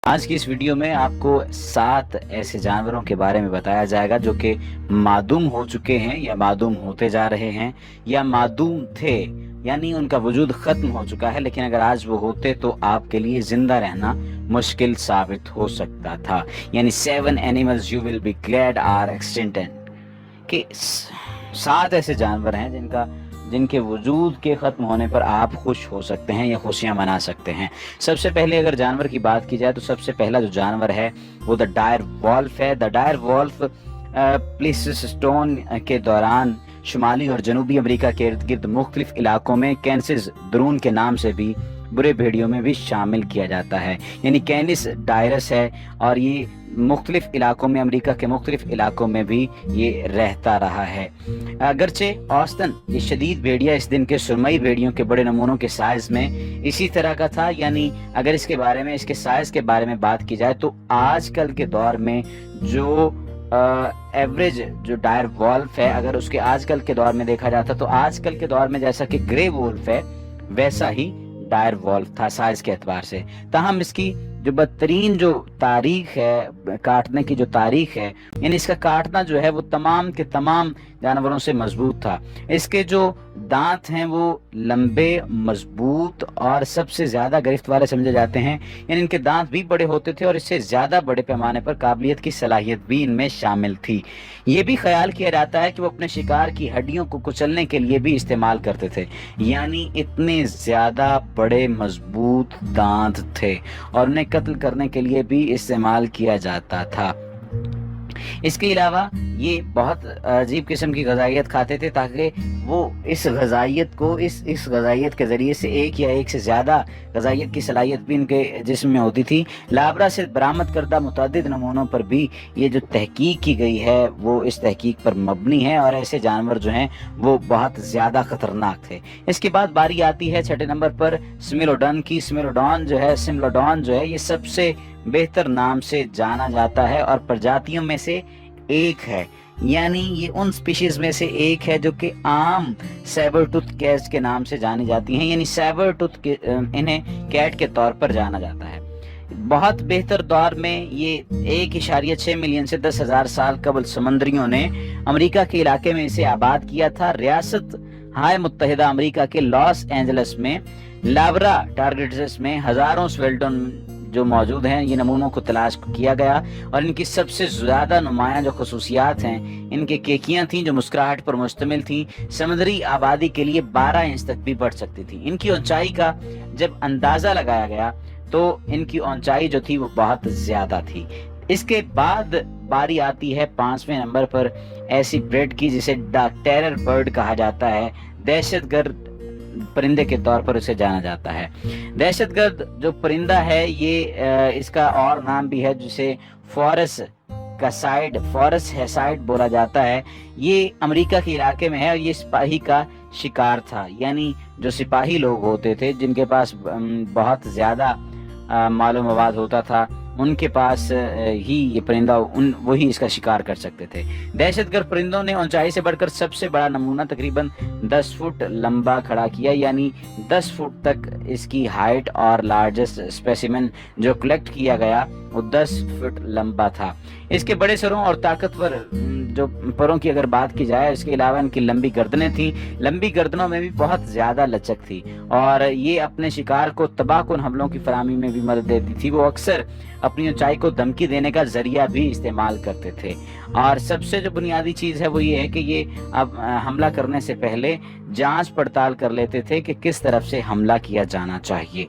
آج کی اس ویڈیو میں آپ کو 7 ایسے جانوروں کے بارے میں بتایا جائے گا جو کہ معدوم ہو چکے ہیں یا معدوم ہوتے جا رہے ہیں یا معدوم تھے، یعنی ان کا وجود ختم ہو چکا ہے، لیکن اگر آج وہ ہوتے تو آپ کے لیے زندہ رہنا مشکل ثابت ہو سکتا تھا۔ یعنی 7 animals you will be glad are extinct، کہ 7 ایسے جانور ہیں جن کے وجود کے ختم ہونے پر آپ خوش ہو سکتے ہیں یا خوشیاں منا سکتے ہیں۔ سب سے پہلے اگر جانور کی بات کی جائے تو سب سے پہلا جو جانور ہے وہ دا ڈائر وولف ہے۔ دا ڈائر وولف پلیسٹون کے دوران شمالی اور جنوبی امریکہ کے ارد گرد مختلف علاقوں میں کینسس درون کے نام سے بھی برے بھیڑیوں میں بھی شامل کیا جاتا ہے، یعنی کینس ڈائرس ہے، اور یہ مختلف علاقوں میں، امریکہ کے مختلف علاقوں میں بھی یہ رہتا رہا ہے۔ اگرچہ اوسطاً یہ شدید بھیڑیا اس دن کے سرمئی بھیڑیوں کے بڑے نمونوں کے سائز میں اسی طرح کا تھا، یعنی اگر اس کے سائز کے بارے میں بات کی جائے تو آج کل کے دور میں جو ایوریج جو ڈائر وولف ہے، اگر اس کے آج کل کے دور میں دیکھا جاتا تو آج کل کے دور میں جیسا کہ گرے وولف ہے ویسا ہی ڈائر وولف تھا سائز کے اعتبار سے۔ تاہم اس کی جو بدترین جو تاریخ ہے، کاٹنے کی جو تاریخ ہے، یعنی اس کا کاٹنا جو ہے وہ تمام کے تمام جانوروں سے مضبوط تھا۔ اس کے جو دانت ہیں وہ لمبے، مضبوط اور سب سے زیادہ گرفت والے سمجھے جاتے ہیں، یعنی ان کے دانت بھی بڑے ہوتے تھے اور اس سے زیادہ بڑے پیمانے پر قابلیت کی صلاحیت بھی ان میں شامل تھی۔ یہ بھی خیال کیا جاتا ہے کہ وہ اپنے شکار کی ہڈیوں کو کچلنے کے لیے بھی استعمال کرتے تھے، یعنی اتنے زیادہ بڑے مضبوط دانت تھے، اور انہیں قتل کرنے کے لیے بھی استعمال کیا جاتا تھا۔ اس کے علاوہ یہ بہت عجیب قسم کی غذائیت کھاتے تھے تاکہ وہ اس غذائیت کے ذریعے سے ایک یا ایک سے زیادہ غذائیت کی صلاحیت بھی ان کے جسم میں ہوتی تھی۔ لابرا سے برآمد کردہ متعدد نمونوں پر بھی یہ جو تحقیق کی گئی ہے وہ اس تحقیق پر مبنی ہے، اور ایسے جانور جو ہیں وہ بہت زیادہ خطرناک تھے۔ اس کے بعد باری آتی ہے 6 نمبر پر سمیلوڈن کی۔ سمیلوڈن جو ہے یہ سب سے بہتر نام سے جانا جاتا ہے اور پرجاتیوں میں سے ایک ہے، یعنی یہ ان سپیشیز میں سے ایک ہے جو کہ عام سیبر ٹوتھ کیٹ کے نام سے جانی جاتی ہیں، یعنی سیبر ٹوتھ انہیں کیٹ کے طور پر جانا جاتا ہے۔ بہت بہتر دور میں یہ 1.6 ملین سے 10,000 سال قبل سمندریوں نے امریکہ کے علاقے میں اسے آباد کیا تھا۔ ریاست ہائے متحدہ امریکہ کے لاس اینجلس میں لابرا ٹارگیٹس میں ہزاروں سویلٹون جو موجود ہیں، یہ نمونوں کو تلاش کیا گیا، اور ان کی سب سے زیادہ نمایاں جو خصوصیات ہیں، ان کے کیکیاں تھیں جو مسکراہٹ پر مشتمل تھیں، سمندری آبادی کے لیے 12 انچ تک بھی بڑھ سکتی تھیں۔ ان کی اونچائی کا جب اندازہ لگایا گیا تو ان کی اونچائی جو تھی وہ بہت زیادہ تھی۔ اس کے بعد باری آتی ہے 5ویں نمبر پر ایسی بریڈ کی جسے دا ٹیرر برڈ کہا جاتا ہے، دہشت گرد پرندے کے طور پر اسے جانا جاتا ہے۔ دہشت گرد جو پرندہ ہے یہ اس کا اور نام بھی ہے جسے فورس ہیسائڈ بولا جاتا ہے۔ یہ امریکہ کے علاقے میں ہے اور یہ سپاہی کا شکار تھا، یعنی جو سپاہی لوگ ہوتے تھے جن کے پاس بہت زیادہ مال و مواد ہوتا تھا، ان کے پاس ہی یہ پرندہ وہی اس کا شکار کر سکتے تھے۔ دہشت گرد پرندوں نے اونچائی سے بڑھ کر سب سے بڑا نمونہ تقریباً 10 فٹ لمبا کھڑا کیا، یعنی 10 فٹ تک اس کی ہائٹ، اور لارجسٹ اسپیسیمن جو کلیکٹ کیا گیا وہ 10 فٹ لمبا تھا۔ اس کے بڑے سروں اور طاقتور جو پروں کی اگر بات کی جائے، اس کے علاوہ ان کی لمبی گردنیں تھیں، لمبی گردنوں میں بھی بہت زیادہ لچک تھی، اور یہ اپنے شکار کو تباہ کن حملوں کی فراہمی میں بھی مدد دیتی تھی۔ وہ اکثر اپنی اونچائی کو دھمکی دینے کا ذریعہ بھی استعمال کرتے تھے، اور سب سے جو بنیادی چیز ہے وہ یہ ہے کہ یہ اب حملہ کرنے سے پہلے جانچ پڑتال کر لیتے تھے کہ کس طرف سے حملہ کیا جانا چاہیے۔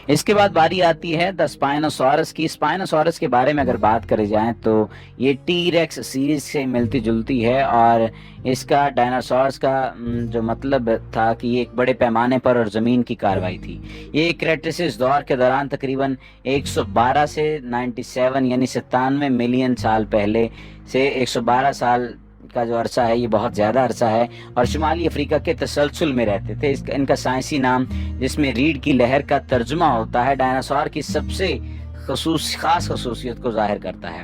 اس کے بعد باری آتی ہے دا اسپائنوسورس کی۔ اسپائنوسورس کے بارے میں اگر بات کری جائیں تو یہ ٹی ریکس سیریز سے ملتی جلتی ہے، اور اس کا ڈائناسورس کا جو مطلب تھا کہ یہ ایک بڑے پیمانے پر اور زمین کی کاروائی تھی۔ یہ کریٹیسس دور کے دوران تقریباً 112 سے 97 یعنی 97 ملین سال پہلے سے 112 سال کا جو عرصہ ہے یہ بہت زیادہ عرصہ ہے، اور شمالی افریقہ کے تسلسل میں رہتے تھے۔ ان کا سائنسی نام، جس میں ریڑھ کی لہر کا ترجمہ ہوتا ہے، ڈائناسور کی سب سے خاص خصوصیت کو ظاہر کرتا ہے۔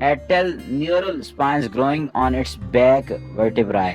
had 10 neural spines growing on its back vertebrae,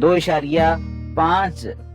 2.5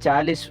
40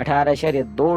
18.2